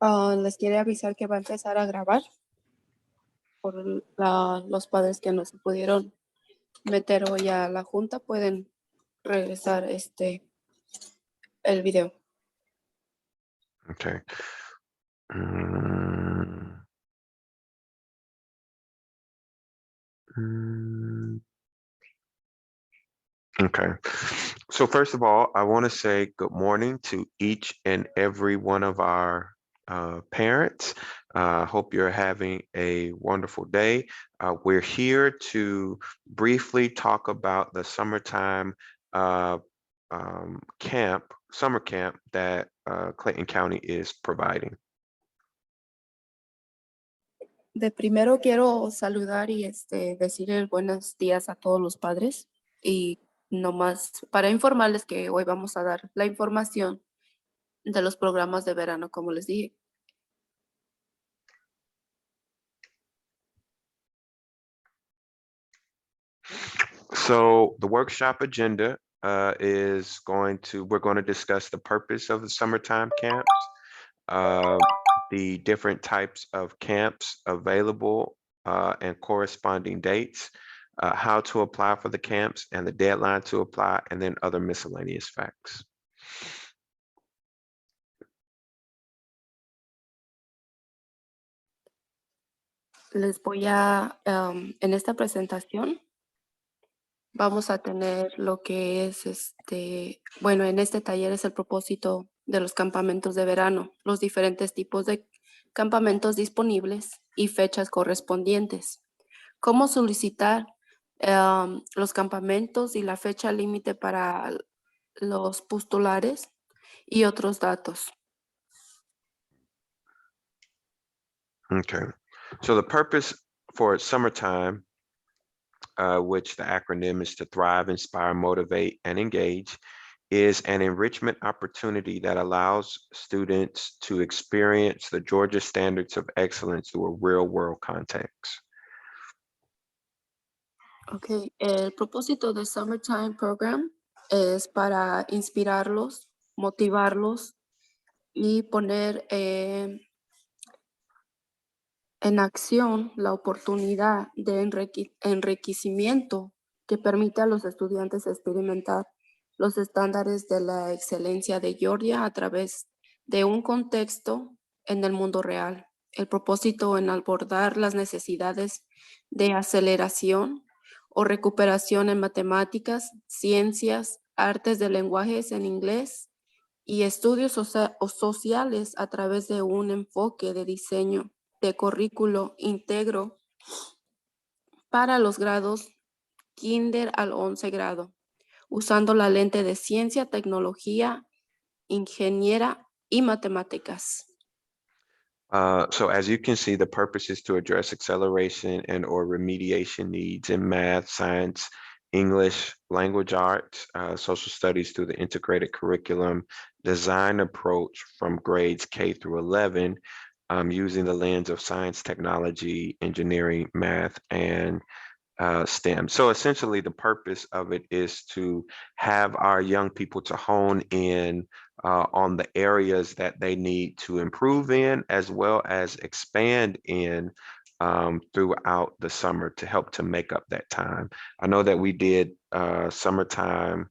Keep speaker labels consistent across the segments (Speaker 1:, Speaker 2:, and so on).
Speaker 1: Les quiere avisar que va a empezar a grabar por los padres que no se pudieron meter hoy a la junta, pueden regresar el video.
Speaker 2: Okay. Okay. So first of all, I want to say good morning to each and every one of our parents. Hope you're having a wonderful day. We're here to briefly talk about the summertime summer camp that Clayton County is providing.
Speaker 1: De primero quiero saludar y decirles buenos días a todos los padres y nomás para informarles que hoy vamos a dar la información de los programas de verano, como les dije.
Speaker 2: So the workshop agenda we're going to discuss the purpose of the summertime camps, the different types of camps available and corresponding dates, how to apply for the camps and the deadline to apply, and then other miscellaneous facts.
Speaker 1: Les voy en esta presentación vamos a tener lo que es bueno, en este taller es el propósito de los campamentos de verano, los diferentes tipos de campamentos disponibles y fechas correspondientes. Cómo solicitar los campamentos y la fecha límite para los postulares y otros datos.
Speaker 2: Okay, so the purpose for summertime, which the acronym is to thrive, inspire, motivate, and engage, is an enrichment opportunity that allows students to experience the Georgia standards of excellence through a real-world context.
Speaker 1: Okay, el propósito del Summertime Program es para inspirarlos, motivarlos y poner en acción la oportunidad de enriquecimiento que permite a los estudiantes experimentar los estándares de la excelencia de Georgia a través de un contexto en el mundo real. El propósito en abordar las necesidades de aceleración o recuperación en matemáticas, ciencias, artes de lenguajes en inglés y estudios sociales a través de un enfoque de diseño de currículo íntegro para los grados kinder al 11 grado, usando la lente de ciencia, tecnología, ingeniera y matemáticas.
Speaker 2: So as you can see, the purpose is to address acceleration and or remediation needs in math, science, English, language arts, social studies through the integrated curriculum design approach from grades K through 11, using the lens of science, technology, engineering, math, and STEM. So essentially the purpose of it is to have our young people to hone in on the areas that they need to improve in, as well as expand in throughout the summer to help to make up that time. I know that we did summertime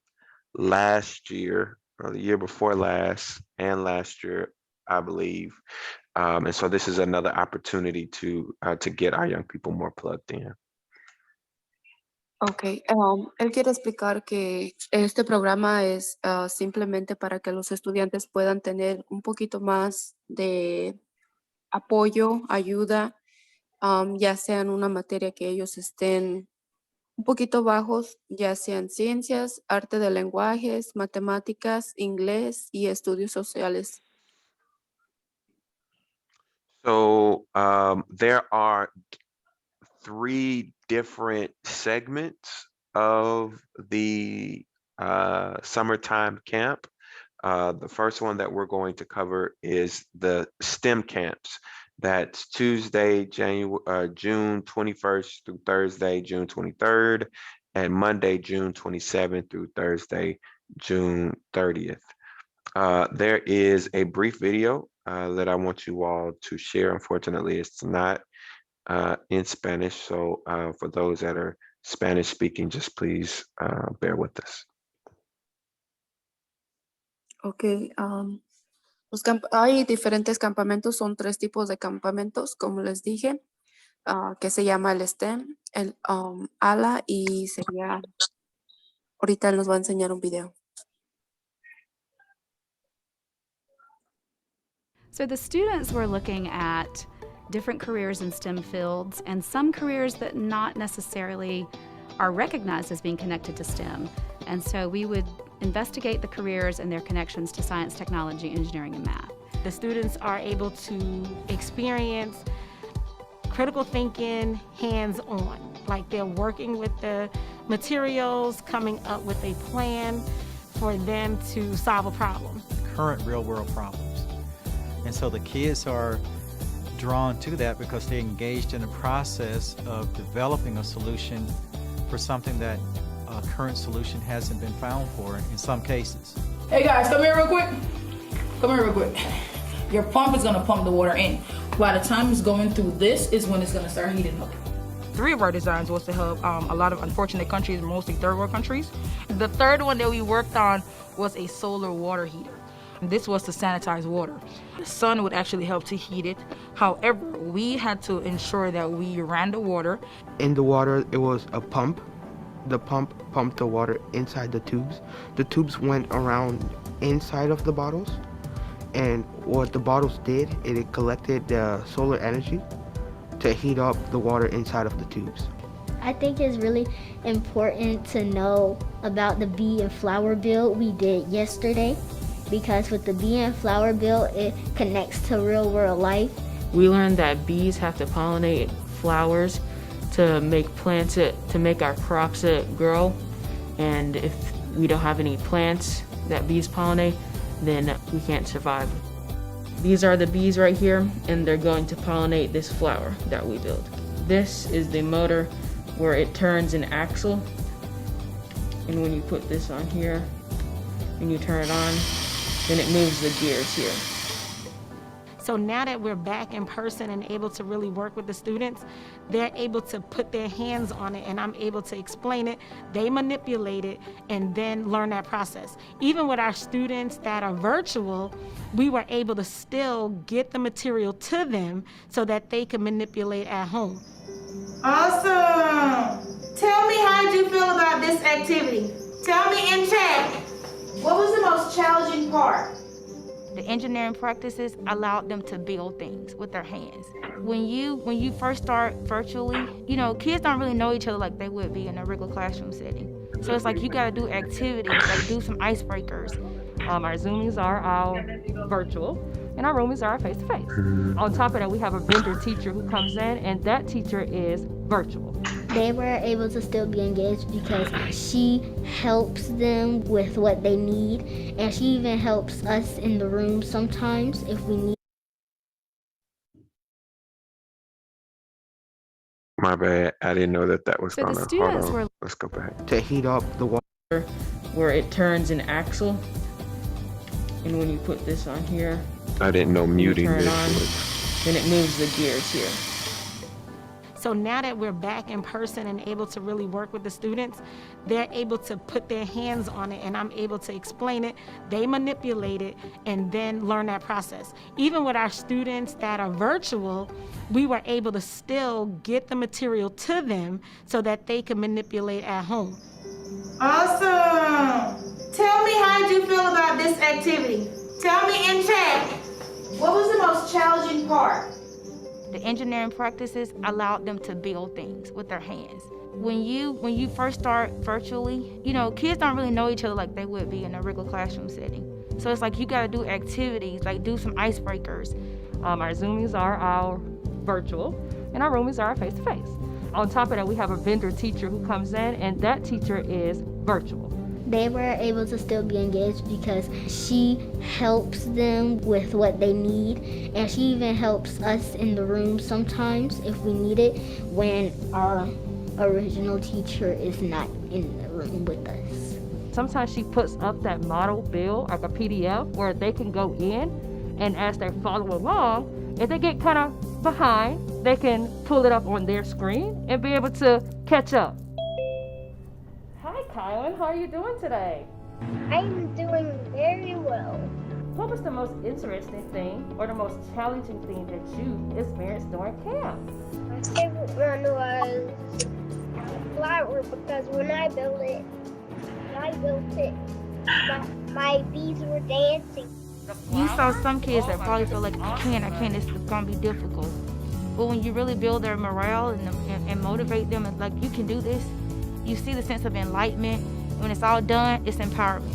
Speaker 2: last year, or the year before last, and last year, I believe. And so this is another opportunity to get our young people more plugged in.
Speaker 1: Ok, él quiere explicar que este programa es simplemente para que los estudiantes puedan tener un poquito más de apoyo, ayuda, ya sea en una materia que ellos estén un poquito bajos, ya sean ciencias, arte de lenguajes, matemáticas, inglés y estudios sociales.
Speaker 2: So there are 3 different segments of the summertime camp. The first one that we're going to cover is the STEM camps. That's Tuesday, June 21st through Thursday, June 23rd, and Monday, June 27th through Thursday, June 30th. There is a brief video that I want you all to share. Unfortunately, it's not in Spanish. So for those that are Spanish speaking, just please bear with us.
Speaker 1: Ok, hay diferentes campamentos, son 3 tipos de campamentos, como les dije, que se llama el STEM, el ALA y sería, ahorita él nos va a enseñar un video.
Speaker 3: So the students were looking at different careers in STEM fields and some careers that not necessarily are recognized as being connected to STEM. And so we would investigate the careers and their connections to science, technology, engineering, and math.
Speaker 4: The students are able to experience critical thinking hands-on, like they're working with the materials, coming up with a plan for them to solve a problem.
Speaker 5: Current real-world problems. And so the kids are drawn to that because they're engaged in the process of developing a solution for something that a current solution hasn't been found for in some cases.
Speaker 6: Hey guys, come here real quick. Come here real quick. Your pump is gonna pump the water in. By the time it's going through this is when it's gonna start heating up.
Speaker 7: 3 of our designs was to help a lot of unfortunate countries, mostly third world countries. The third one that we worked on was a solar water heater. This was to sanitize water. The sun would actually help to heat it. However, we had to ensure that we ran the water.
Speaker 8: In the water, it was a pump. The pump pumped the water inside the tubes. The tubes went around inside of the bottles. And what the bottles did, it collected the solar energy to heat up the water inside of the tubes.
Speaker 9: I think it's really important to know about the bee and flower build we did yesterday, because with the bee and flower build, it connects to real world life.
Speaker 10: We learned that bees have to pollinate flowers to make plants, to make our crops grow. And if we don't have any plants that bees pollinate, then we can't survive. These are the bees right here, and they're going to pollinate this flower that we built. This is the motor where it turns an axle. And when you put this on here and you turn it on, then it moves the gears here.
Speaker 4: So now that we're back in person and able to really work with the students, they're able to put their hands on it and I'm able to explain it. They manipulate it and then learn that process. Even with our students that are virtual, we were able to still get the material to them so that they can manipulate at home.
Speaker 11: Awesome. Tell me, how did you feel about this activity? Tell me in chat, what was the most challenging part?
Speaker 12: The engineering practices allowed them to build things with their hands. When you first start virtually, kids don't really know each other like they would be in a regular classroom setting. So it's like you gotta do activities, like do some icebreakers. Our Zoomies are our virtual, and our Roomies are our face-to-face. On top of that, we have a vendor teacher who comes in, and that teacher is virtual.
Speaker 9: They were able to still be engaged because she helps them with what they need, and she even helps us in the room sometimes if we need.
Speaker 2: My bad. I didn't know that was
Speaker 3: So
Speaker 2: going
Speaker 3: the
Speaker 2: to.
Speaker 3: students
Speaker 2: Hold on.
Speaker 3: were
Speaker 2: Let's go back.
Speaker 8: To heat up the water.
Speaker 10: Where it turns an axle. And when you put this on here,
Speaker 2: I didn't know muting
Speaker 10: turn it
Speaker 2: this
Speaker 10: on,
Speaker 2: was.
Speaker 10: then it moves the gears here.
Speaker 4: So now that we're back in person and able to really work with the students, they're able to put their hands on it and I'm able to explain it. They manipulate it and then learn that process. Even with our students that are virtual, we were able to still get the material to them so that they can manipulate at home.
Speaker 11: Awesome. Tell me, how did you feel about this activity? Tell me in chat, what was the most challenging part?
Speaker 12: The engineering practices allowed them to build things with their hands. When you first start virtually, kids don't really know each other like they would be in a regular classroom setting. So it's like you gotta do activities, like do some icebreakers. Our Zoomies are our virtual, and our Roomies are our face-to-face. On top of that, we have a vendor teacher who comes in, and that teacher is virtual.
Speaker 9: They were able to still be engaged because she helps them with what they need, and she even helps us in the room sometimes if we need it when our original teacher is not in the room with us.
Speaker 10: Sometimes she puts up that model build, like a PDF, where they can go in
Speaker 13: And as they follow along, if they get kind of behind, they can pull it up on their screen and be able to catch up. Hi, Kylan. How are you doing today?
Speaker 9: I'm doing very well.
Speaker 13: What was the most interesting thing or the most challenging thing that you experienced during camp?
Speaker 9: My favorite one was a flower because when I built it, my bees were dancing.
Speaker 12: You saw some kids that probably feel like I can't, it's gonna be difficult. But when you really build their morale and motivate them, and like you can do this, you see the sense of enlightenment. When it's all done, it's empowerment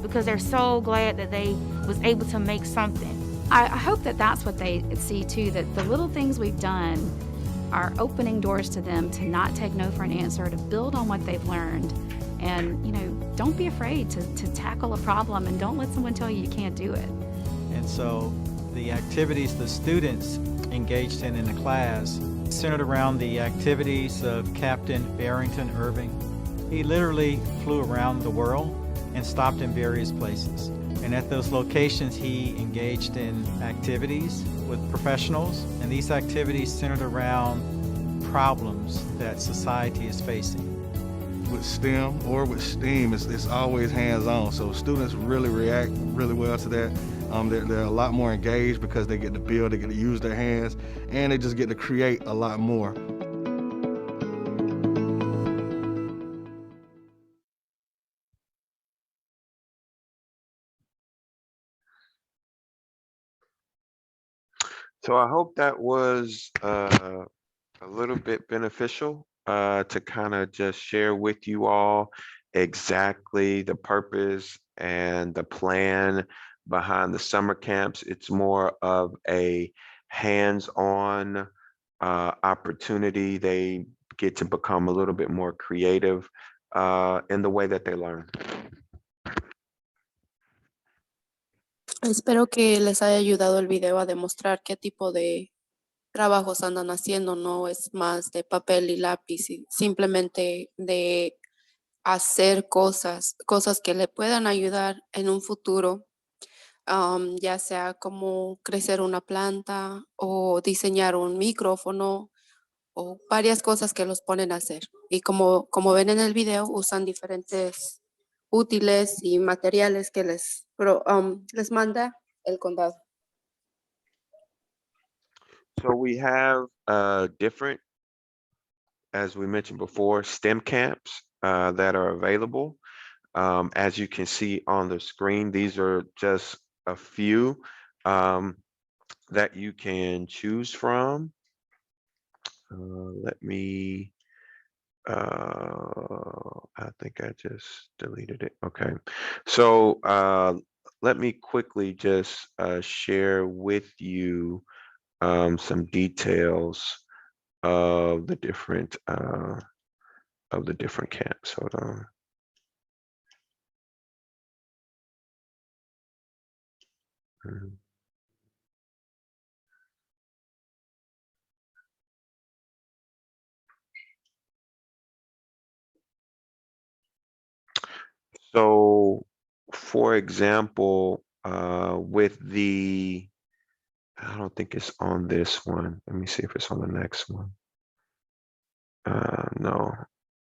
Speaker 12: because they're so glad that they was able to make something.
Speaker 3: I hope that that's what they see too, that the little things we've done are opening doors to them to not take no for an answer, to build on what they've learned. And, don't be afraid to tackle a problem, and don't let someone tell you can't do it.
Speaker 5: And so the activities the students engaged in the class centered around the activities of Captain Barrington Irving. He literally flew around the world and stopped in various places. And at those locations, he engaged in activities with professionals, and these activities centered around problems that society is facing.
Speaker 14: With STEM or with STEAM, it's always hands-on, so students really react really well to that. They're a lot more engaged because they get to build, they get to use their hands, and they just get to create a lot more.
Speaker 2: So I hope that was a little bit beneficial to kind of just share with you all exactly the purpose and the plan behind the summer camps. It's more of a hands-on opportunity. They get to become a little bit more creative in the way that they learn.
Speaker 1: Espero que les haya ayudado el video a demostrar qué tipo de trabajos andan haciendo. No es más de papel y lápiz, y simplemente de hacer cosas que le puedan ayudar en un futuro, ya sea como crecer una planta o diseñar un micrófono o varias cosas que los ponen a hacer. Y como ven en el video, usan diferentes útiles y materiales que les manda el condado.
Speaker 2: So we have different, as we mentioned before, STEM camps that are available. As you can see on the screen, these are just a few that you can choose from. Let me, I think I just deleted it. Okay, so let me quickly just share with you some details of the different camps. Hold on. So, for example, with the, I don't think it's on this one. Let me see if it's on the next one. No,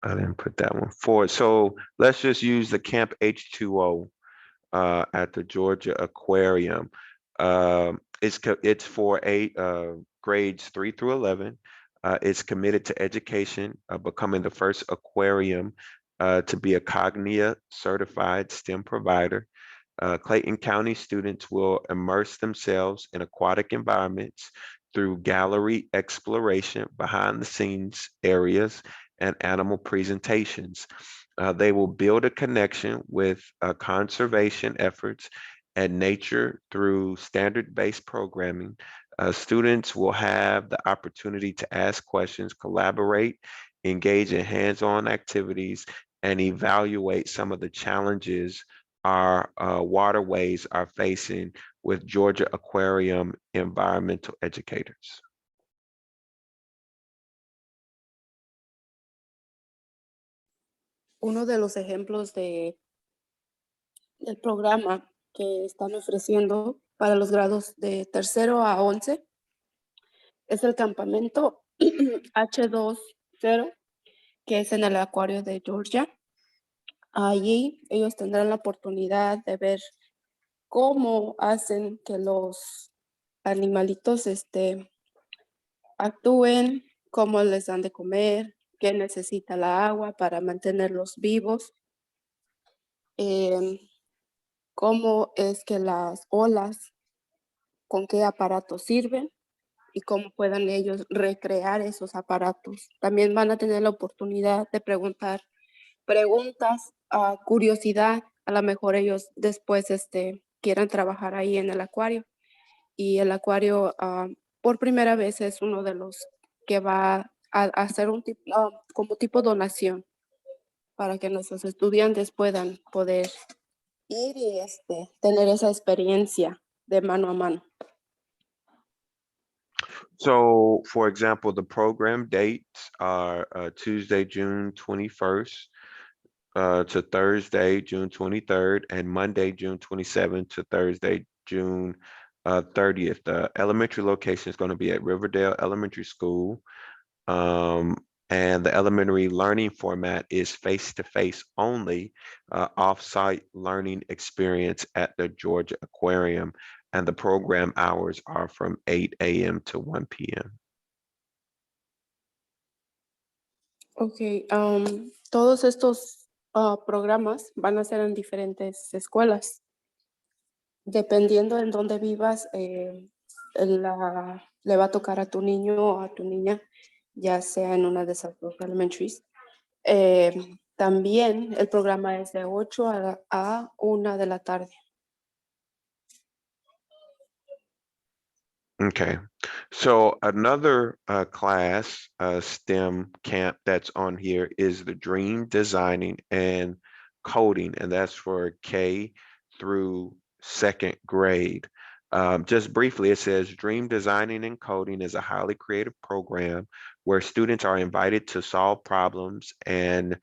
Speaker 2: I didn't put that one forward. So let's just use the Camp H2O at the Georgia Aquarium. It's for grades 3 through 11. It's committed to education, becoming the first aquarium to be a Cognia certified STEM provider. Clayton County students will immerse themselves in aquatic environments through gallery exploration, behind the scenes areas, and animal presentations. They will build a connection with conservation efforts and nature through standard-based programming. Students will have the opportunity to ask questions, collaborate, engage in hands-on activities, and evaluate some of the challenges our waterways are facing with Georgia Aquarium environmental educators.
Speaker 1: Uno de los ejemplos del programa que están ofreciendo para los grados de tercero a 11 es el campamento H20, que es en el acuario de Georgia. Allí ellos tendrán la oportunidad de ver cómo hacen que los animalitos actúen, cómo les dan de comer, qué necesita la agua para mantenerlos vivos, cómo es que las olas, con qué aparatos sirven y cómo puedan ellos recrear esos aparatos. También van a tener la oportunidad de preguntar preguntas, curiosidad, a lo mejor ellos después quieran trabajar ahí en el acuario. Y el acuario por primera vez es uno de los que va a hacer un tipo, como tipo donación para que nuestros estudiantes puedan poder ir y tener esa experiencia de mano a mano.
Speaker 2: So, for example, the program dates are Tuesday, June 21st to Thursday, June 23rd, and Monday, June 27th to Thursday, June 30th. The elementary location is going to be at Riverdale Elementary School. And the elementary learning format is face-to-face only, off-site learning experience at the Georgia Aquarium. And the program hours are from 8 a.m. to 1 p.m.
Speaker 1: Ok, todos estos programas van a ser en diferentes escuelas. Dependiendo en dónde vivas, le va a tocar a tu niño o a tu niña, ya sea en una de esas dos elementaries. También el programa es de 8 a 1 de la tarde.
Speaker 2: Okay, so another class, STEM camp that's on here is the Dream Designing and Coding, and that's for K through second grade. Just briefly, it says Dream Designing and Coding is a highly creative program where students are invited to solve problems and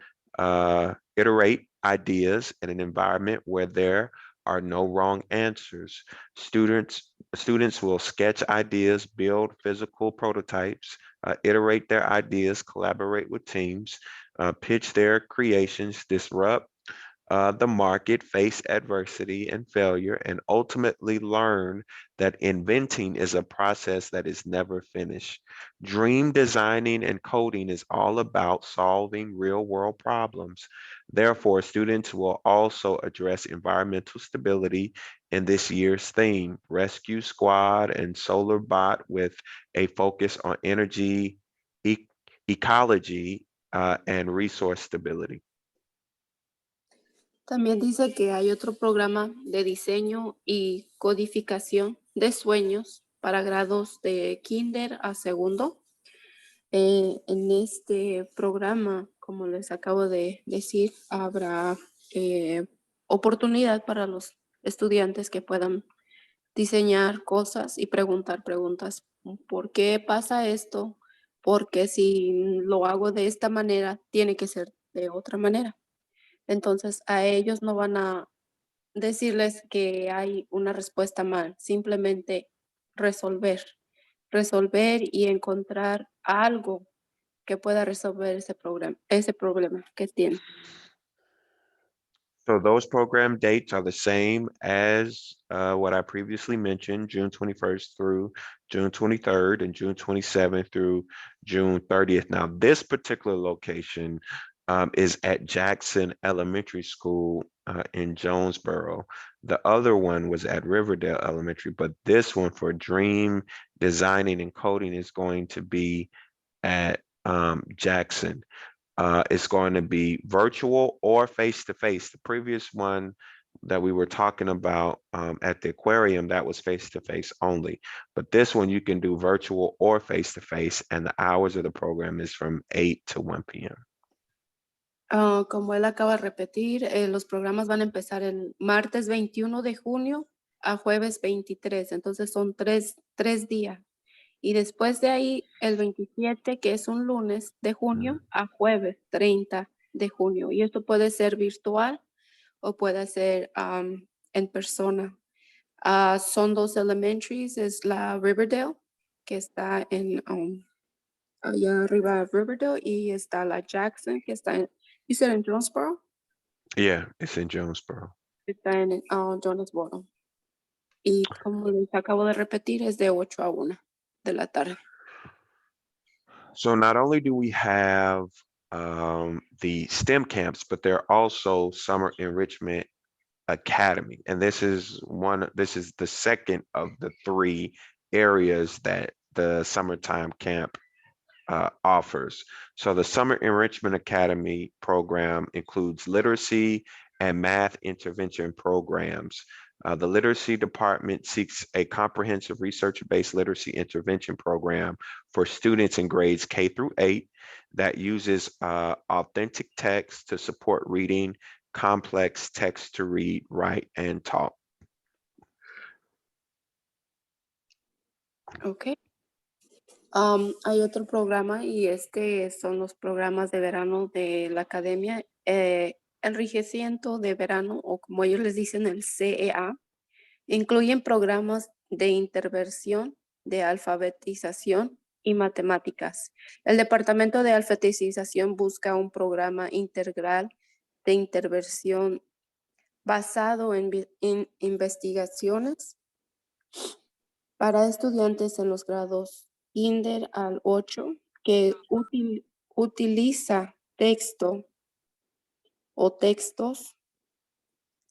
Speaker 2: iterate ideas in an environment where there are no wrong answers. Students will sketch ideas, build physical prototypes, iterate their ideas, collaborate with teams, pitch their creations, disrupt the market, face adversity and failure, and ultimately learn that inventing is a process that is never finished. Dream designing and coding is all about solving real world problems. Therefore, students will also address environmental stability in this year's theme, Rescue Squad and Solar Bot, with a focus on energy, ecology, and resource stability.
Speaker 1: También dice que hay otro programa de diseño y codificación de sueños para grados de kinder a segundo. En este programa, como les acabo de decir, habrá oportunidad para los estudiantes que puedan diseñar cosas y preguntar preguntas. ¿Por qué pasa esto? Porque si lo hago de esta manera, tiene que ser de otra manera. Entonces, a ellos no van a decirles que hay una respuesta mal, simplemente resolver y encontrar algo que pueda resolver ese problema que tienen.
Speaker 2: So those program dates are the same as what I previously mentioned, June 21st through June 23rd and June 27th through June 30th. Now, this particular location is at Jackson Elementary School in Jonesboro. The other one was at Riverdale Elementary, but this one for Dream Designing and Coding is going to be at Jackson. It's going to be virtual or face-to-face. The previous one that we were talking about at the aquarium, that was face-to-face only. But this one you can do virtual or face-to-face, and the hours of the program is from 8 to 1 p.m.
Speaker 1: Como él acaba de repetir, los programas van a empezar el martes 21 de junio a jueves 23, entonces son tres días. Y después de ahí, el 27, que es un lunes de junio, a jueves 30 de junio. Y esto puede ser virtual o puede ser en persona. Son dos elementaries, es la Riverdale, que está en allá arriba de Riverdale, y está la Jackson, que está en, you said in Jonesboro,
Speaker 2: Yeah, it's in Jonesboro.
Speaker 1: está en Jonesboro. Y como les acabo de repetir, es de 8 a 1 de la tarde.
Speaker 2: So not only do we have the STEM camps, but there are also summer enrichment academy, and this is the second of the 3 areas that the summertime camp offers. So the Summer Enrichment Academy program includes literacy and math intervention programs. The literacy department seeks a comprehensive research-based literacy intervention program for students in grades K through 8 that uses authentic text to support reading, complex text to read, write, and talk.
Speaker 1: Ok. Hay otro programa y son los programas de verano de la academia, enriquecimiento de verano, o como ellos les dicen, el CEA. Incluyen programas de intervención, de alfabetización y matemáticas. El Departamento de Alfabetización busca un programa integral de intervención basado en investigaciones para estudiantes en los grados kinder al 8 que utiliza texto o textos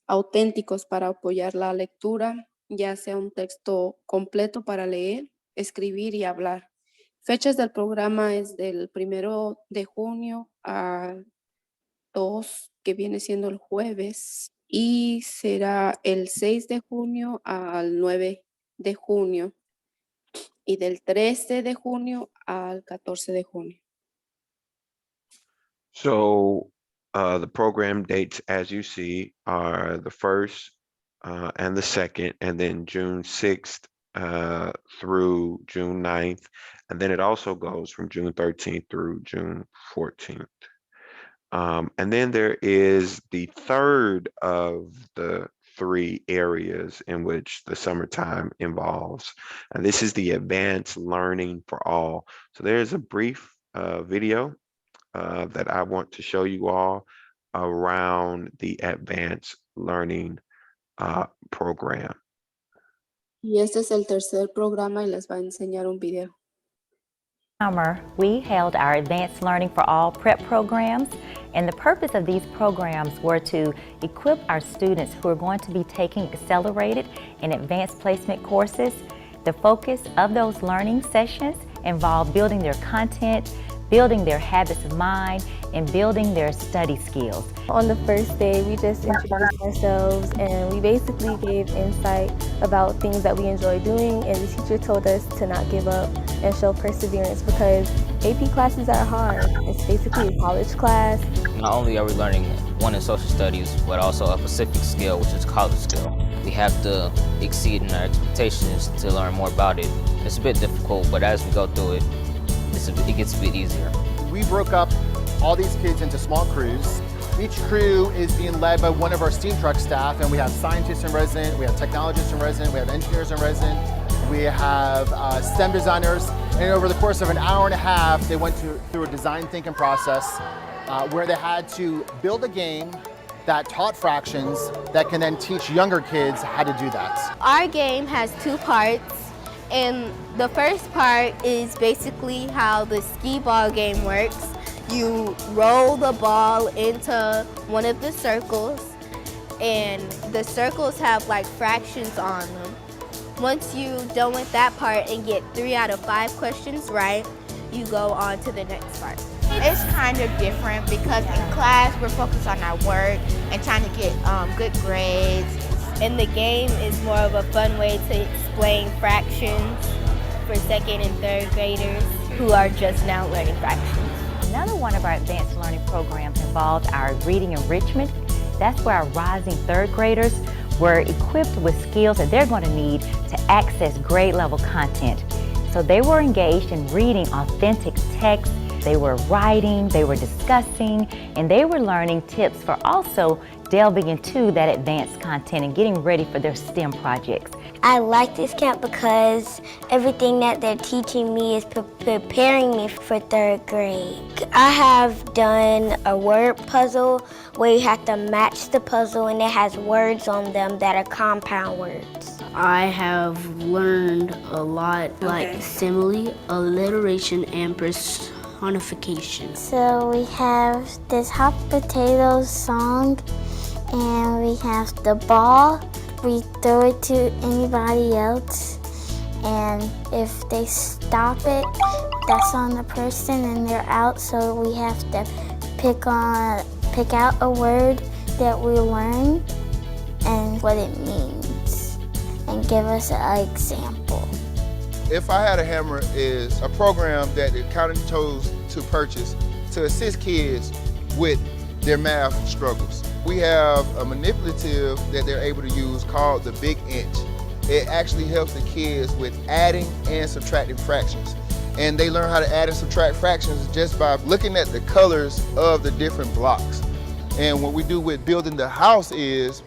Speaker 1: auténticos para apoyar la lectura, ya sea un texto completo para leer, escribir y hablar. Fechas del programa es del 1 de junio al 2, que viene siendo el jueves, y será el 6 de junio al 9 de junio, y del 13 de junio al 14 de junio.
Speaker 2: So the program dates, as you see, are the 1st and the 2nd, and then June 6th through June 9th. And then it also goes from June 13th through June 14th. And then there is the third of the 3 areas in which the summertime involves. And this is the advanced learning for all. So there's a brief video that I want to show you all around the advanced learning program.
Speaker 1: Y este es el tercer programa y les va a enseñar un video.
Speaker 15: Summer, we held our Advanced Learning for All prep programs, and the purpose of these programs were to equip our students who are going to be taking accelerated and advanced placement courses. The focus of those learning sessions involved building their content, building their habits of mind, and building their study skills.
Speaker 16: On the first day, we just introduced ourselves and we basically gave insight about things that we enjoy doing, and the teacher told us to not give up and show perseverance because AP classes are hard. It's basically a college class.
Speaker 17: Not only are we learning one in social studies, but also a Pacific skill, which is college skill. We have to exceed in our expectations to learn more about it. It's a bit difficult, but as we go through it, it gets a bit easier.
Speaker 18: We broke up all these kids into small crews. Each crew is being led by one of our steam truck staff, and we have scientists in resident, we have technologists in resident, we have engineers in resident, we have STEM designers, and over the course of an hour and a half, they went through a design thinking process where they had to build a game that taught fractions that can then teach younger kids how to do that.
Speaker 9: Our game has 2 parts. And the first part is basically how the skee ball game works. You roll the ball into one of the circles, and the circles have like fractions on them. Once you're done with that part and get 3 out of 5 questions right, you go on to the next part.
Speaker 12: It's kind of different because in class we're focused on our work and trying to get good grades.
Speaker 9: And the game is more of a fun way to explain fractions for 2nd and 3rd graders who are just now learning fractions.
Speaker 15: Another one of our advanced learning programs involved our reading enrichment. That's where our rising 3rd graders were equipped with skills that they're going to need to access grade level content. So they were engaged in reading authentic text, they were writing, they were discussing, and they were learning tips for also delving into that advanced content and getting ready for their STEM projects.
Speaker 9: I like this camp because everything that they're teaching me is preparing me for third grade. I have done a word puzzle where you have to match the puzzle and it has words on them that are compound words.
Speaker 19: I have learned a lot like simile, alliteration, and personification.
Speaker 9: So we have this hot potatoes song and we have the ball. We throw it to anybody else, and if they stop it, that's on the person and they're out. So we have to pick out a word that we learn and what it means, and give us an example.
Speaker 20: If I Had a Hammer is a program that the county chose to purchase to assist kids with their math struggles. We have a manipulative that they're able to use called the Big Inch. It actually helps the kids with adding and subtracting fractions. And they learn how to add and subtract fractions just by looking at the colors of the different blocks. And what we do with building the house is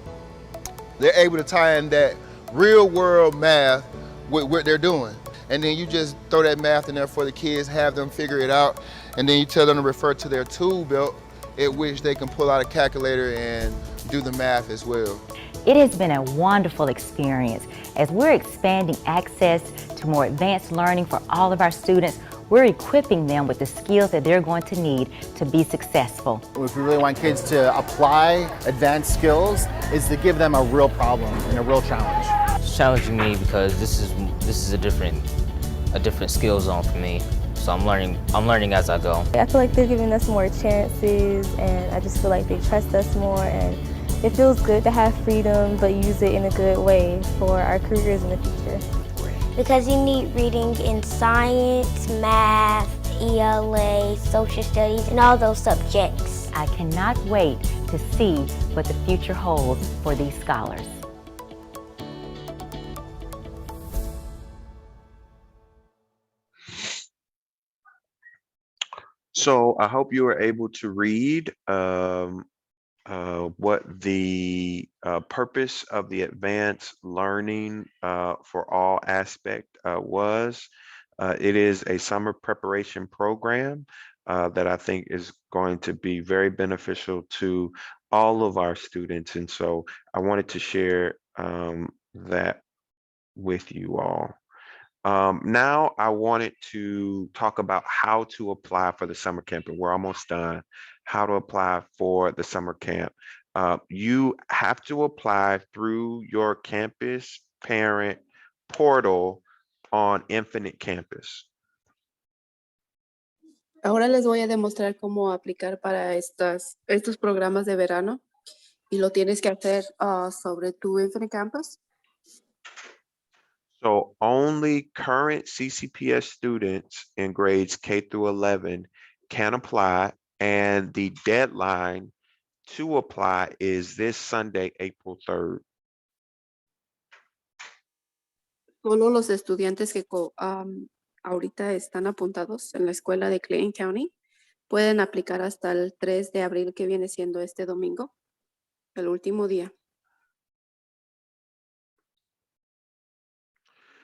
Speaker 20: they're able to tie in that real world math with what they're doing. And then you just throw that math in there for the kids, have them figure it out, and then you tell them to refer to their tool belt at which they can pull out a calculator and do the math as well.
Speaker 15: It has been a wonderful experience. As we're expanding access to more advanced learning for all of our students, we're equipping them with the skills that they're going to need to be successful.
Speaker 18: If we really want kids to apply advanced skills, is to give them a real problem and a real challenge.
Speaker 17: It's challenging me because this is a different skill zone for me. So I'm learning as I go.
Speaker 16: I feel like they're giving us more chances, and I just feel like they trust us more, and it feels good to have freedom but use it in a good way for our careers in the future.
Speaker 9: Because you need reading in science, math, ELA, social studies, and all those subjects.
Speaker 15: I cannot wait to see what the future holds for these scholars.
Speaker 2: So I hope you were able to read what the purpose of the advanced learning for all aspect was. It is a summer preparation program that I think is going to be very beneficial to all of our students. And so I wanted to share that with you all. Now I wanted to talk about how to apply for the summer camp, and we're almost done. How to apply for the summer camp. You have to apply through your campus parent portal on Infinite Campus.
Speaker 1: Ahora les voy a demostrar cómo aplicar para estos programas de verano, y lo tienes que hacer sobre tu Infinite Campus.
Speaker 2: So only current CCPS students in grades K through 11 can apply, and the deadline to apply is this Sunday, April 3rd.
Speaker 1: Solo los estudiantes que ahorita están apuntados en la escuela de Clayton County pueden aplicar hasta el 3 de abril, que viene siendo este domingo, el último día.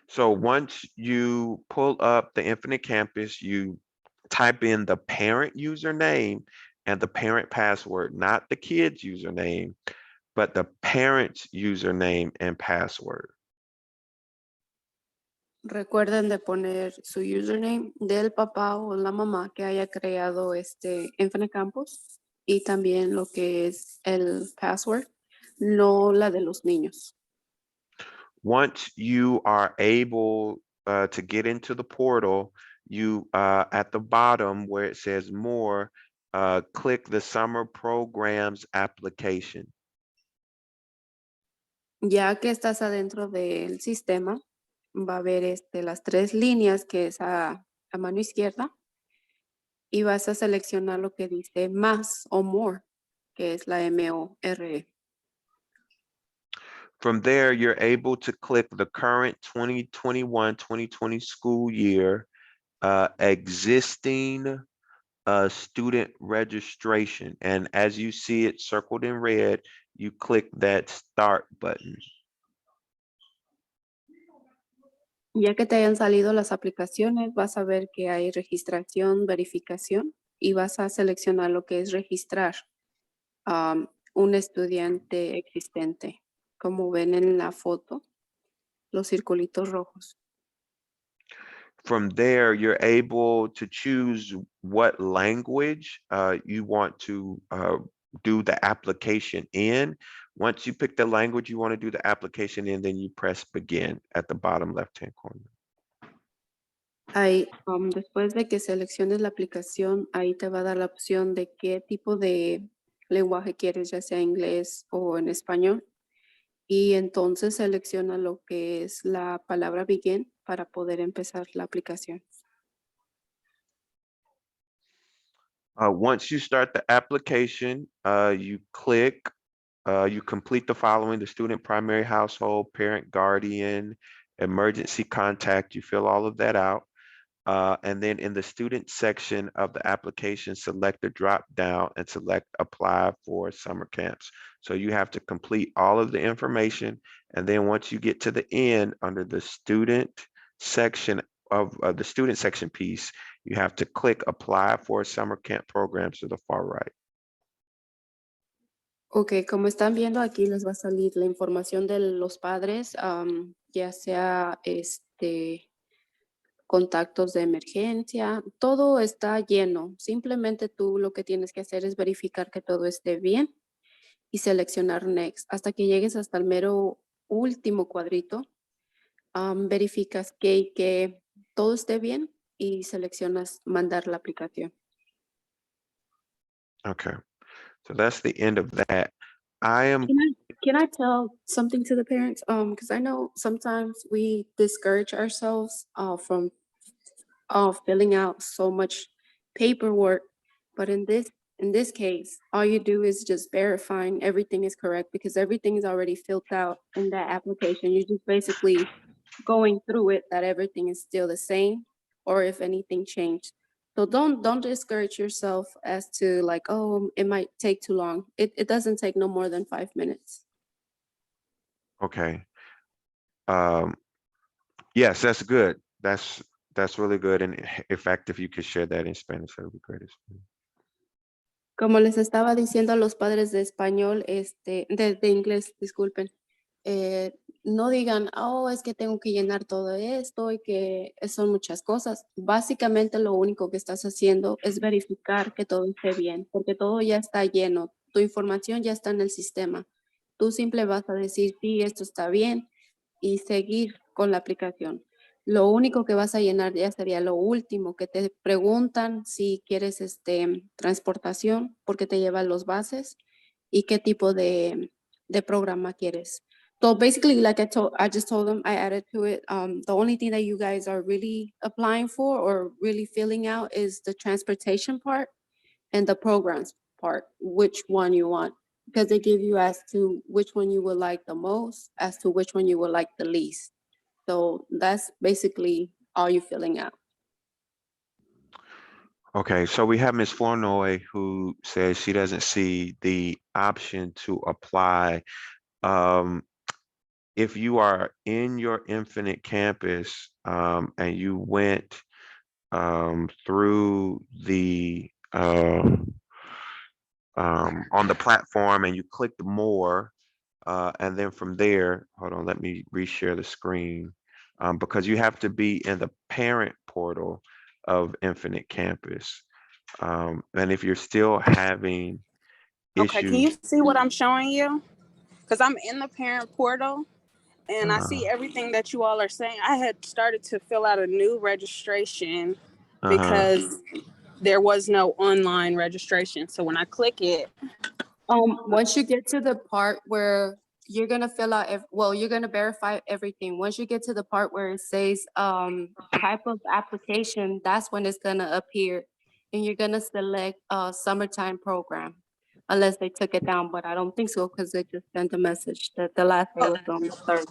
Speaker 2: So once you pull up the Infinite Campus, you type in the parent username and the parent password, not the kid's username, but the parent's username and password.
Speaker 1: Recuerden de poner su username del papá o la mamá que haya creado este Infinite Campus, y también lo que es el password, no la de los niños.
Speaker 2: Once you are able to get into the portal, you at the bottom where it says more, click the summer programs application.
Speaker 1: Ya que estás adentro del sistema, va a haber las 3 líneas que es a mano izquierda, y vas a seleccionar lo que dice más o more, que es la MORE.
Speaker 2: From there, you're able to click the current 2021-2020 school year, existing student registration. And as you see it circled in red, you click that start button.
Speaker 1: Ya que te hayan salido las aplicaciones, vas a ver que hay registración, verificación y vas a seleccionar lo que es registrar un estudiante existente, como ven en la foto, los circulitos rojos.
Speaker 2: From there, you're able to choose what language you want to do the application in. Once you pick the language you want to do the application in, then you press begin at the bottom left-hand corner.
Speaker 1: Ahí, después de que selecciones la aplicación, ahí te va a dar la opción de qué tipo de lenguaje quieres, ya sea inglés o en español. Y entonces selecciona lo que es la palabra begin para poder empezar la aplicación.
Speaker 2: Once you start the application, you click, you complete the following: the student primary household, parent, guardian, emergency contact. You fill all of that out. And then in the student section of the application, select the drop down and select apply for summer camps. So you have to complete all of the information. And then once you get to the end, under the student section of the student section piece, you have to click apply for summer camp programs to the far right.
Speaker 1: Ok, como están viendo aquí les va a salir la información de los padres, ya sea contactos de emergencia, todo está lleno. Simplemente tú lo que tienes que hacer es verificar que todo esté bien y seleccionar Next. Hasta que llegues hasta el mero último cuadrito, verificas que todo esté bien y seleccionas mandar la aplicación.
Speaker 2: Okay, so that's the end of that.
Speaker 1: Can I tell something to the parents? Because I know sometimes we discourage ourselves from filling out so much paperwork, but in this case, all you do is just verifying everything is correct because everything is already filled out in that application. You're just basically going through it that everything is still the same, or if anything changed. So don't discourage yourself as to like, oh, it might take too long. It doesn't take no more than 5 minutes.
Speaker 2: Okay. Yes, that's good. That's really good. And in fact, if you could share that in Spanish, that would be great as well.
Speaker 1: Como les estaba diciendo a los padres de español, de inglés, disculpen, no digan, oh, es que tengo que llenar todo esto y que son muchas cosas. Básicamente lo único que estás haciendo es verificar que todo esté bien, porque todo ya está lleno, tu información ya está en el sistema. Tú simple vas a decir, sí, esto está bien y seguir con la aplicación. Lo único que vas a llenar ya sería lo último, que te preguntan si quieres transportación, porque te llevan los bases y qué tipo de programa quieres. So basically, like I just told them, I added to it. The only thing that you guys are really applying for or really filling out is the transportation part and the programs part, which one you want, because they give you as to which one you would like the most, as to which one you would like the least. So that's basically all you're filling out.
Speaker 2: Okay, so we have Ms. Flournoy who says she doesn't see the option to apply. If you are in your Infinite campus and you went through the on the platform and you clicked more, and then from there, hold on, let me reshare the screen, because you have to be in the parent portal of Infinite Campus. And if you're still having
Speaker 21: Okay, can you
Speaker 2: issues,
Speaker 21: see what I'm showing you? Because I'm in the parent portal and I see everything that you all are saying. I had started to fill out a new registration because there was no online registration. So when I click it,
Speaker 1: once you get to the part where you're gonna fill out, you're gonna verify everything. Once you get to the part where it says type of application, that's when it's gonna appear, and you're gonna select summertime program, unless they took it down, but I don't think so because they just sent a message that the last day was on the 3rd.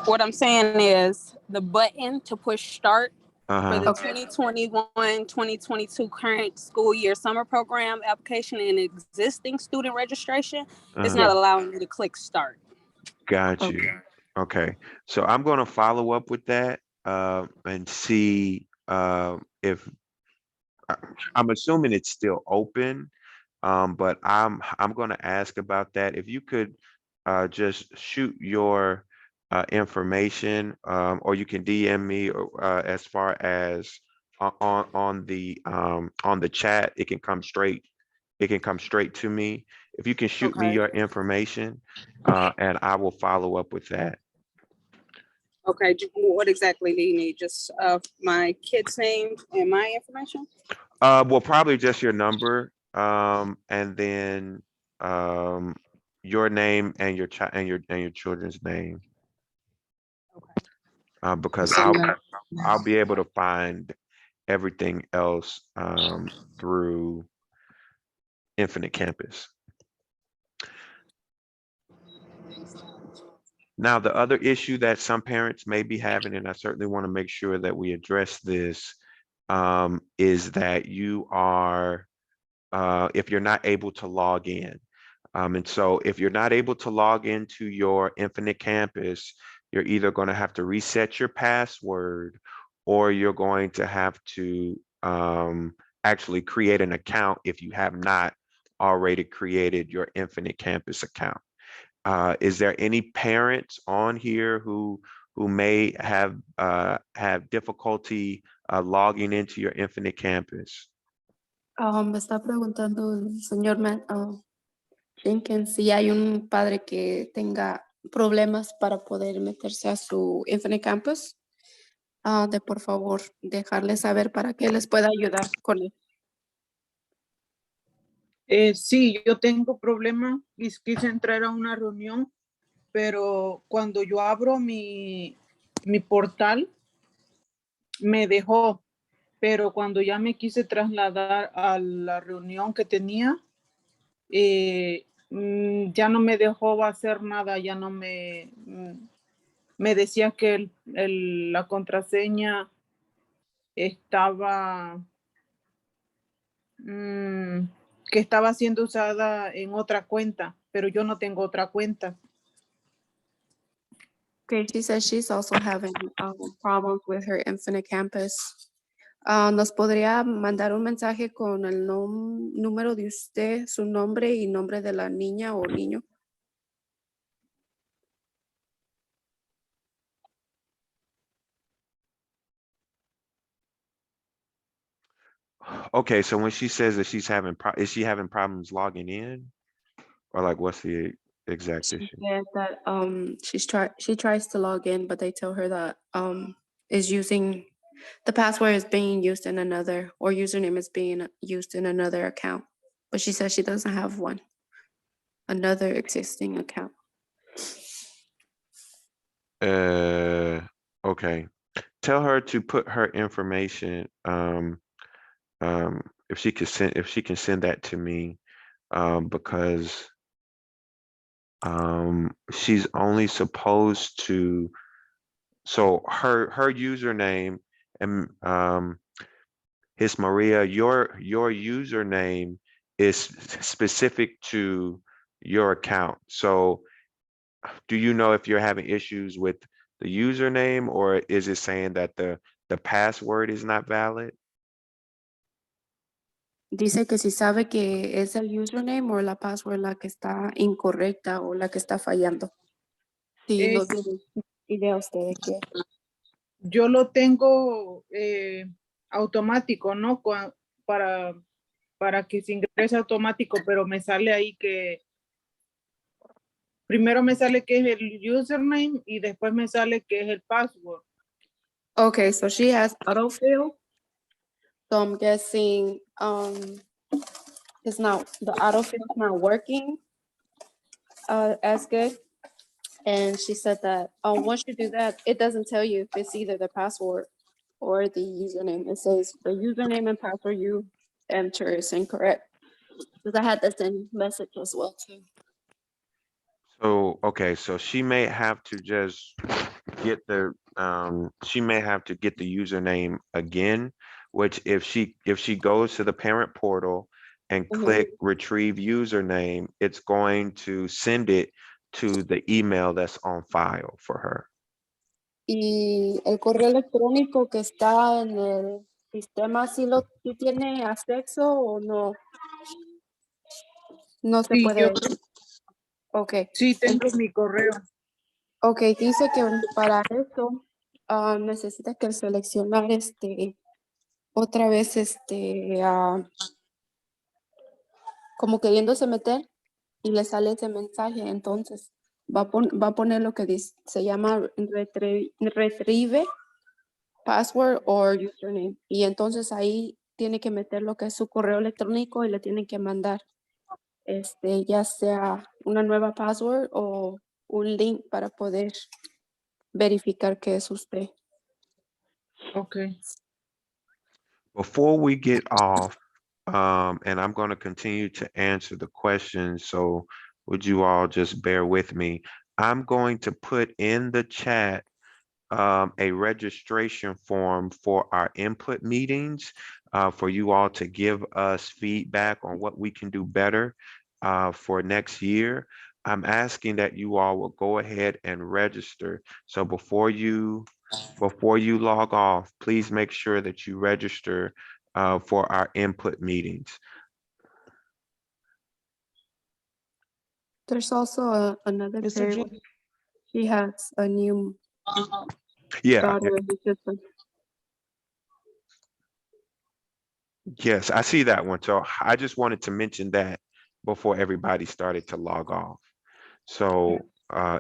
Speaker 21: what I'm saying is the button to push start for the
Speaker 2: Okay.
Speaker 21: 2021-2022 current school year summer program application and existing student registration, it's not allowing me to click start.
Speaker 2: Got you. Okay. So I'm going to follow up with that and see if I'm assuming it's still open, but I'm going to ask about that. If you could just shoot your information, or you can DM me, or as far as on the chat, it can come straight. It can come straight to me. If you can shoot me
Speaker 21: Okay.
Speaker 2: your information, and I will follow up with that.
Speaker 21: Okay, what exactly do you need? Just my kid's name and my information?
Speaker 2: Well, probably just your number, and then your name and your child and your children's name. Because I'll be able to find everything else through Infinite Campus. Now, the other issue that some parents may be having, and I certainly want to make sure that we address this, is that you are, if you're not able to log in. And so if you're not able to log into your Infinite Campus, you're either going to have to reset your password, or you're going to have to actually create an account if you have not already created your Infinite Campus account. Is there any parents on here who may have difficulty logging into your Infinite Campus?
Speaker 1: Me está preguntando el señor Jenkins si hay un padre que tenga problemas para poder meterse a su Infinite Campus. De por favor dejarles saber para que les pueda ayudar con él.
Speaker 6: Sí, yo tengo problema y quise entrar a una reunión, pero cuando yo abro mi portal, me dejó, pero cuando ya me quise trasladar a la reunión que tenía, ya no me dejó hacer nada, ya no me decía que la contraseña estaba que estaba siendo usada en otra cuenta, pero yo no tengo otra cuenta.
Speaker 1: Okay, she says she's also having problems with her Infinite Campus. ¿Nos podría mandar un mensaje con el número de usted, su nombre y nombre de la niña o niño?
Speaker 2: Okay, so when she says that she's having is she having problems logging in, or like what's the exact
Speaker 1: She
Speaker 2: issue?
Speaker 1: said that she tries to log in, but they tell her that the password is being used in another, or username is being used in another account. But she says she doesn't have another existing account.
Speaker 2: Okay. Tell her to put her information, if she can send that to me, because she's only supposed to, so her username, and His Maria, your username is specific to your account. So do you know if you're having issues with the username, or is it saying that the password is not valid?
Speaker 1: Dice que si sabe que es el username o la password la que está incorrecta o la que está fallando. Sí, no tiene idea usted de qué.
Speaker 6: Yo lo tengo automático, ¿no? Para que se ingrese automático, pero me sale ahí que primero me sale que es el username y después me sale que es el password.
Speaker 1: Okay, so she has autofill. So I'm guessing the autofill is not working as good. And she said that once you do that, it doesn't tell you if it's either the password or the username. It says the username and password you enter is incorrect. Because I had the same message as well too.
Speaker 2: So, okay, so she may have to just get the she may have to get the username again, which if she goes to the parent portal and click retrieve username, it's going to send it to the email that's on file for her.
Speaker 1: Y el correo electrónico que está en el sistema, ¿sí tiene acceso o no? No se
Speaker 6: Sí,
Speaker 1: puede. Ok.
Speaker 6: Sí, tengo mi correo.
Speaker 1: Ok, dice que para eso necesita que seleccionar otra vez como queriéndose meter y le sale ese mensaje. Entonces va a poner lo que dice, se llama retrieve password or username. Y entonces ahí tiene que meter lo que es su correo electrónico y le tienen que mandar ya sea una nueva password o un link para poder verificar que es usted.
Speaker 6: Okay.
Speaker 2: Before we get off, and I'm going to continue to answer the questions, so would you all just bear with me? I'm going to put in the chat a registration form for our input meetings for you all to give us feedback on what we can do better for next year. I'm asking that you all will go ahead and register. So before you log off, please make sure that you register for our input meetings.
Speaker 1: There's also another parent. He has a new daughter in the system.
Speaker 2: Yes, I see that one. So I just wanted to mention that before everybody started to log off. So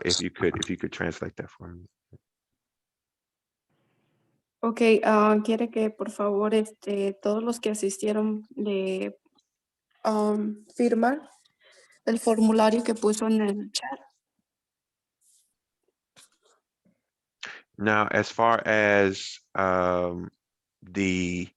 Speaker 2: if you could translate that for me.
Speaker 1: Ok, quiere que por favor todos los que asistieron de firmar el formulario que puso en el chat.
Speaker 2: Now, as far as the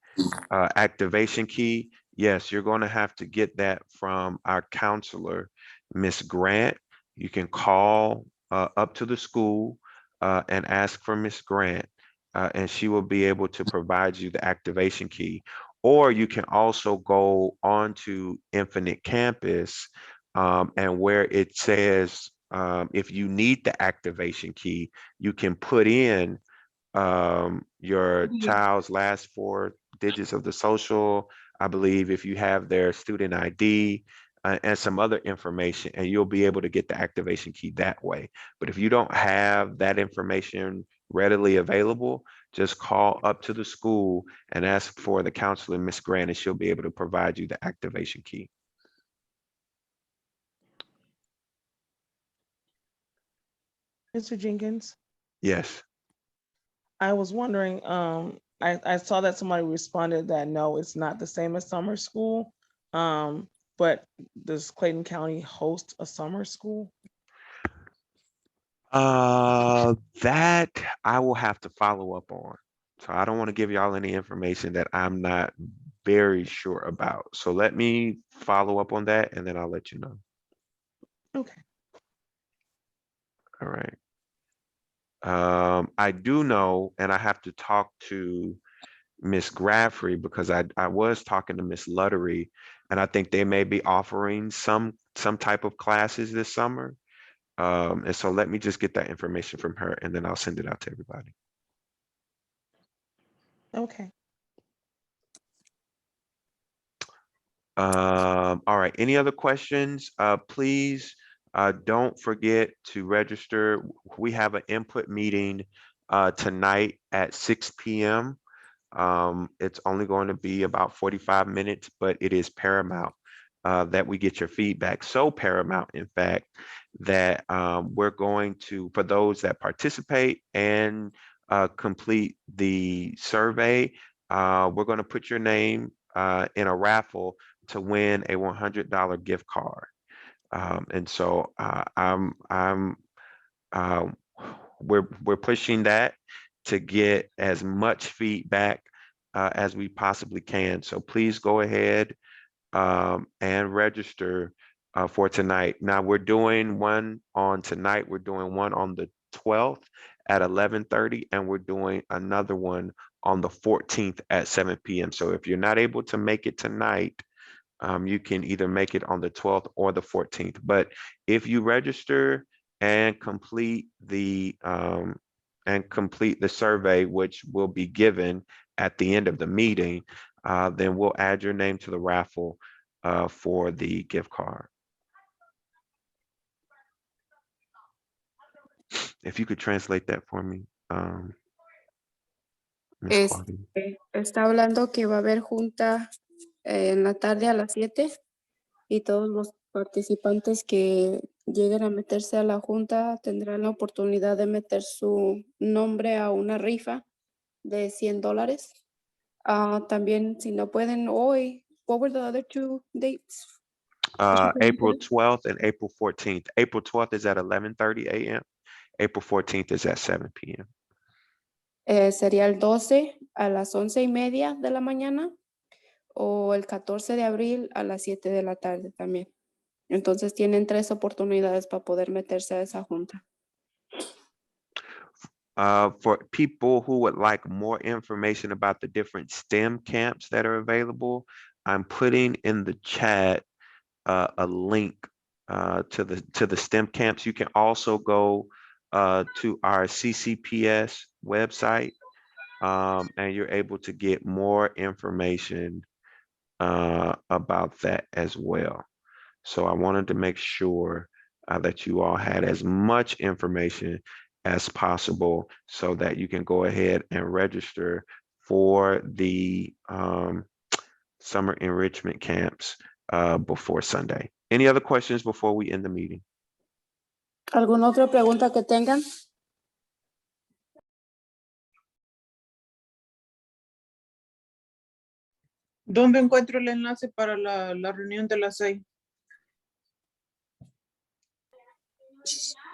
Speaker 2: activation key, yes, you're going to have to get that from our counselor, Miss Grant. You can call up to the school and ask for Miss Grant, and she will be able to provide you the activation key. Or you can also go on to Infinite Campus and where it says if you need the activation key, you can put in your child's last 4 digits of the social, I believe, if you have their student ID and some other information, and you'll be able to get the activation key that way. But if you don't have that information readily available, just call up to the school and ask for the counselor, Miss Grant, and she'll be able to provide you the activation key.
Speaker 7: Mr. Jenkins?
Speaker 2: Yes.
Speaker 7: I was wondering, I saw that somebody responded that no, it's not the same as summer school. But does Clayton County host a summer school?
Speaker 2: That I will have to follow up on. So I don't want to give y'all any information that I'm not very sure about. So let me follow up on that and then I'll let you know.
Speaker 7: Okay.
Speaker 2: All right. I do know, and I have to talk to Miss Graffrey because I was talking to Miss Luttery, and I think they may be offering some type of classes this summer. And so let me just get that information from her and then I'll send it out to everybody.
Speaker 7: Okay.
Speaker 2: All right, any other questions? Please don't forget to register. We have an input meeting tonight at 6 p.m. It's only going to be about 45 minutes, but it is paramount that we get your feedback. So paramount, in fact, that we're going to, for those that participate and complete the survey, we're going to put your name in a raffle to win a $100 gift card. And so we're pushing that to get as much feedback as we possibly can. So please go ahead and register for tonight. Now we're doing one on tonight. We're doing one on the 12th at 11:30, and we're doing another one on the 14th at 7 p.m. So if you're not able to make it tonight, you can either make it on the 12th or the 14th. But if you register and complete the survey, which will be given at the end of the meeting, then we'll add your name to the raffle for the gift card. If you could translate that for me, Miss Claudia.
Speaker 1: Está hablando que va a haber junta en la tarde a las 7 y todos los participantes que lleguen a meterse a la junta tendrán la oportunidad de meter su nombre a una rifa de $100. También, si no pueden hoy, what were the other two dates?
Speaker 2: April 12th and April 14th. April 12th is at 11:30 a.m. April 14th is at 7 p.m.
Speaker 1: Sería el 12 a las 11:30 de la mañana o el 14 de abril a las 7 de la tarde también. Entonces tienen 3 oportunidades para poder meterse a esa junta.
Speaker 2: For people who would like more information about the different STEM camps that are available, I'm putting in the chat a link to the STEM camps. You can also go to our CCPS website, and you're able to get more information about that as well. So I wanted to make sure that you all had as much information as possible so that you can go ahead and register for the summer enrichment camps before Sunday. Any other questions before we end the meeting?
Speaker 1: ¿Alguna otra pregunta que tengan?
Speaker 6: ¿Dónde encuentro el enlace para la reunión de las 6?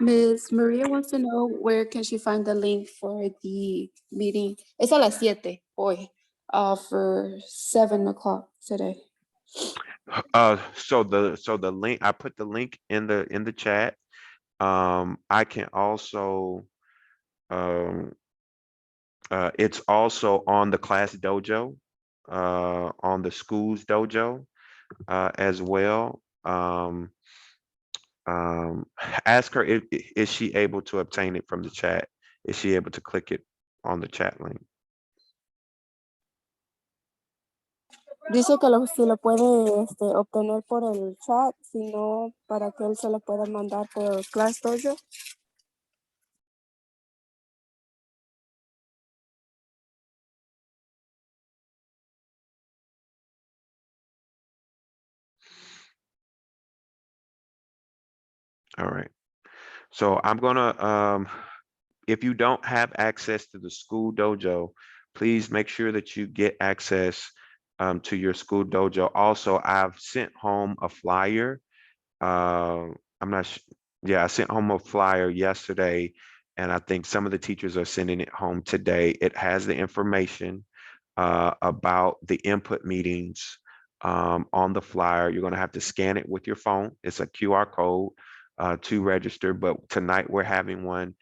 Speaker 1: Miss Maria wants to know where can she find the link for the meeting. Es a las 7 hoy, for 7 o'clock today.
Speaker 2: So the link, I put the link in the chat. I can also it's also on the class dojo, on the school's dojo as well. Ask her if is she able to obtain it from the chat? Is she able to click it on the chat link?
Speaker 1: Dice que si lo puede obtener por el chat, si no, para que él se lo pueda mandar por Class Dojo.
Speaker 2: All right. So I'm gonna, if you don't have access to the school dojo, please make sure that you get access to your school dojo. Also, I've sent home a flyer. I sent home a flyer yesterday, and I think some of the teachers are sending it home today. It has the information about the input meetings on the flyer. You're gonna have to scan it with your phone. It's a QR code to register, but tonight we're having one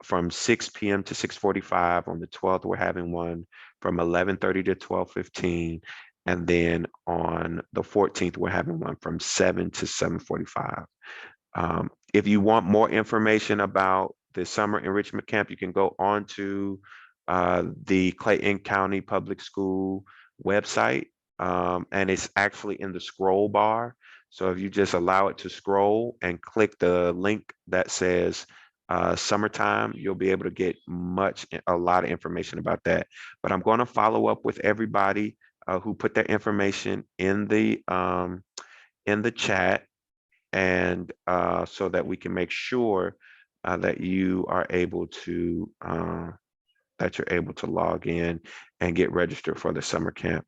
Speaker 2: from 6 p.m. to 6:45. On the 12th, we're having one from 11:30 to 12:15. And then on the 14th, we're having one from 7 to 7:45. If you want more information about the summer enrichment camp, you can go on to the Clayton County Public School website, and it's actually in the scroll bar. So if you just allow it to scroll and click the link that says summertime, you'll be able to get a lot of information about that. But I'm going to follow up with everybody who put their information in the chat, and so that we can make sure that you are able to log in and get registered for the summer camp.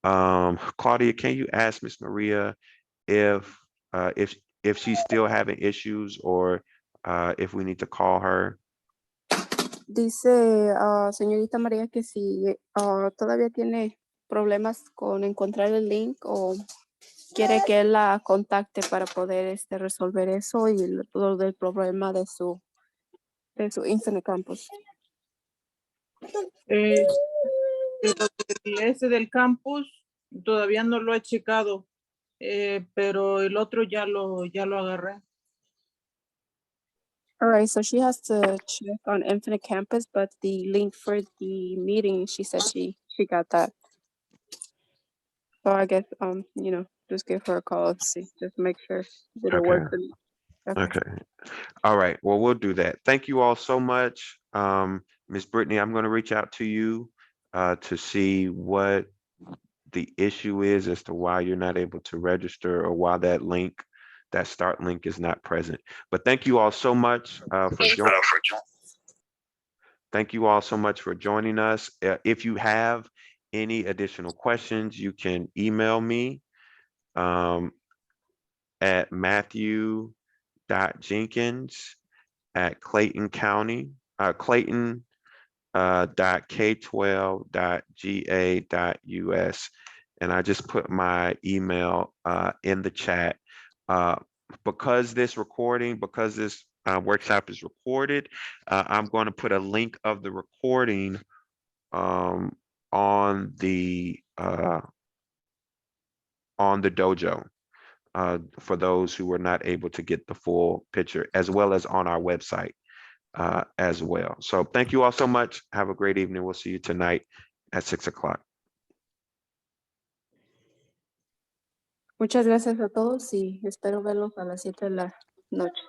Speaker 2: Claudia, can you ask Miss Maria if she's still having issues, or if we need to call her?
Speaker 1: Dice señorita María que si todavía tiene problemas con encontrar el link o quiere que él la contacte para poder resolver eso y lo del problema de su de su Infinite Campus.
Speaker 6: Pero ese del campus todavía no lo he checado, pero el otro ya lo agarré.
Speaker 1: All right, so she has to check on Infinite Campus, but the link for the meeting, she said she got that. So I guess just give her a call and see, just make sure that it
Speaker 2: Okay.
Speaker 1: works.
Speaker 2: Okay. All right. Well, we'll do that. Thank you all so much. Ms. Brittany, I'm going to reach out to you to see what the issue is as to why you're not able to register or why that start link is not present. But thank you all so much for joining. Thank you all so much for joining us. If you have any additional questions, you can email me at Matthew.Jenkins@Clayton.K12.ga.us. And I just put my email in the chat. Because this workshop is recorded, I'm going to put a link of the recording on the dojo for those who were not able to get the full picture, as well as on our website as well. So thank you all so much. Have a great evening. We'll see you tonight at 6 o'clock.
Speaker 1: Muchas gracias a todos y espero verlos a las 7 de la noche.